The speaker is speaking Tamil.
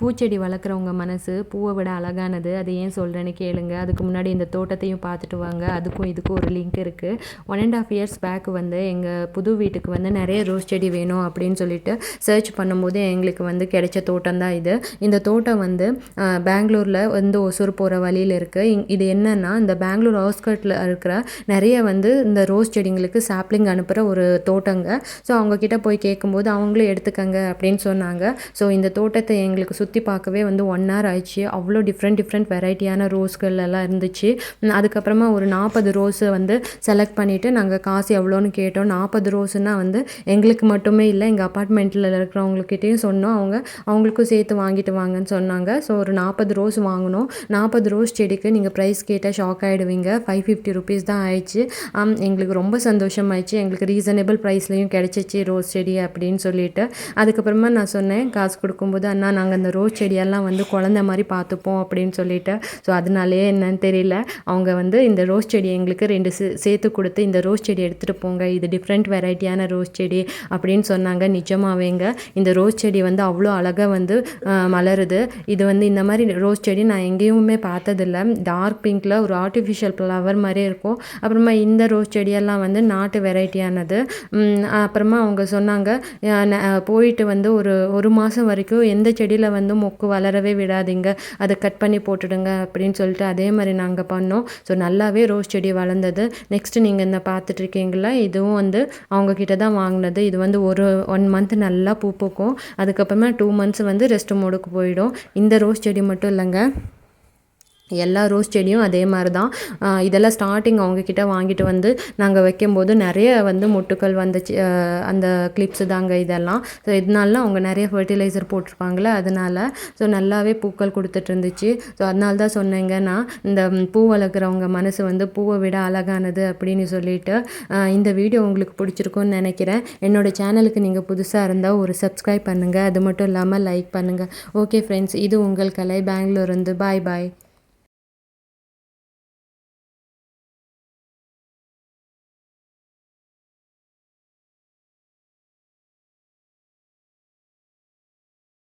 பூச்செடி வளர்க்குறவங்க மனசு பூவை விட அழகானது. அது ஏன் சொல்கிறேன்னு கேளுங்க. அதுக்கு முன்னாடி இந்த தோட்டத்தையும் பார்த்துட்டு வாங்க. அதுக்கும் இதுக்கும் ஒரு லிங்க் இருக்குது. 1.5 இயர்ஸ் பேக் வந்து எங்கள் புது வீட்டுக்கு வந்து நிறைய ரோஸ் செடி வேணும் அப்படின்னு சொல்லிட்டு சர்ச் பண்ணும்போது எங்களுக்கு வந்து கிடைச்ச தோட்டம் தான் இது. இந்த தோட்டம் வந்து பெங்களூரில் வந்து ஒசூர் போகிற வழியில் இருக்குது. இது என்னென்னா, இந்த பெங்களூர் அவுட்ஸ்கர்ட்டில் இருக்கிற நிறைய வந்து இந்த ரோஸ் செடிங்களுக்கு சாப்ளிங் அனுப்புகிற ஒரு தோட்டங்க. ஸோ அவங்கக்கிட்ட போய் கேட்கும்போது அவங்களும் எடுத்துக்கங்க அப்படின்னு சொன்னாங்க. ஸோ இந்த தோட்டத்தை எங்களுக்கு சுற்றி பார்க்கவே வந்து 1 hour ஆயிடுச்சு. அவ்வளோ டிஃப்ரெண்ட் வெரைட்டியான ரோஸ்கள் எல்லாம் இருந்துச்சு. அதுக்கப்புறமா ஒரு 40 ரோஸை வந்து செலக்ட் பண்ணிவிட்டு நாங்கள் காசு எவ்வளோன்னு கேட்டோம். 40 ரோஸுனால் வந்து எங்களுக்கு மட்டுமே இல்லை, எங்கள் அப்பார்ட்மெண்ட்டில் இருக்கிறவங்கக்கிட்டேயும் சொன்னோம். அவங்களுக்கும் சேர்த்து வாங்கிட்டு வாங்கன்னு சொன்னாங்க. ஸோ ஒரு 40 ரோஸ் வாங்கினோம். 40 ரோஸ் செடிக்கு நீங்கள் ப்ரைஸ் கேட்டால் ஷாக் ஆகிடுவீங்க. 550 ருபீஸ் தான் ஆயிடுச்சு. எங்களுக்கு ரொம்ப சந்தோஷமாயிடுச்சு. எங்களுக்கு ரீசனபிள் ப்ரைஸ்லையும் கிடச்சிச்சு ரோஸ் செடி அப்படின்னு சொல்லிட்டு. அதுக்கப்புறமா நான் சொன்னேன், காசு கொடுக்கும்போது, அண்ணா நாங்கள் இந்த ரோஸ் செடியெல்லாம் வந்து குழந்த மாதிரி பார்த்துப்போம் அப்படின்னு சொல்லிட்டு. ஸோ அதனாலே என்னன்னு தெரியல, அவங்க வந்து இந்த ரோஸ் செடி எங்களுக்கு 2 சேர்த்து கொடுத்து இந்த ரோஸ் செடி எடுத்துகிட்டு போங்க, இது டிஃப்ரெண்ட் வெரைட்டியான ரோஸ் செடி அப்படின்னு சொன்னாங்க. நிஜமாவேங்க இந்த ரோஸ் செடி வந்து அவ்வளோ அழகாக வந்து மலருது. இது வந்து இந்த மாதிரி ரோஸ் செடி நான் எங்கேயுமே பார்த்ததில்ல. டார்க் பிங்க்கில் ஒரு ஆர்டிஃபிஷியல் ஃப்ளவர் மாதிரி இருக்கும். அப்புறமா இந்த ரோஸ் செடியெல்லாம் வந்து நாட்டு வெரைட்டியானது. அப்புறமா அவங்க சொன்னாங்க, போயிட்டு வந்து ஒரு மாதம் வரைக்கும் எந்த செடியில் வந்து மொக்கு வளரவே விடாதீங்க, அதை கட் பண்ணி போட்டுடுங்க அப்படின்னு சொல்லிட்டு அதே மாதிரி நாங்கள் பண்ணோம். ஸோ நல்லாவே ரோஸ் செடி வளர்ந்தது. நெக்ஸ்ட்டு நீங்கள் இந்த பார்த்துட்ருக்கீங்களா, இதுவும் வந்து அவங்கக்கிட்ட தான் வாங்கினது. இது வந்து 1 month நல்லா பூ பூக்கும். அதுக்கப்புறமா 2 months வந்து ரெஸ்ட் மோடுக்கு போயிடும். இந்த ரோஸ் செடி மட்டும் இல்லைங்க, எல்லா ரோஸ் செடியும் அதே மாதிரி தான். இதெல்லாம் ஸ்டார்டிங் அவங்கக்கிட்ட வாங்கிட்டு வந்து நாங்கள் வைக்கும்போது நிறைய வந்து மொட்டுக்கள் வந்துச்சு. அந்த கிளிப்ஸு தாங்க இதெல்லாம். ஸோ இதனால அவங்க நிறைய ஃபர்டிலைசர் போட்டிருப்பாங்களே அதனால். ஸோ நல்லாவே பூக்கள் கொடுத்துட்டு இருந்துச்சு. ஸோ அதனால தான் சொன்னேங்க, நான் இந்த பூ வளர்க்குறவங்க மனசு வந்து பூவை விட அழகானது அப்படின்னு சொல்லிட்டு. இந்த வீடியோ உங்களுக்கு பிடிச்சிருக்குன்னு நினைக்கிறேன். என்னோடய சேனலுக்கு நீங்கள் புதுசாக இருந்தால் ஒரு சப்ஸ்கிரைப் பண்ணுங்கள். அது மட்டும் இல்லாமல் லைக் பண்ணுங்கள். ஓகே ஃப்ரெண்ட்ஸ், இது உங்கள் கலை பெங்களூர். பாய் பாய்.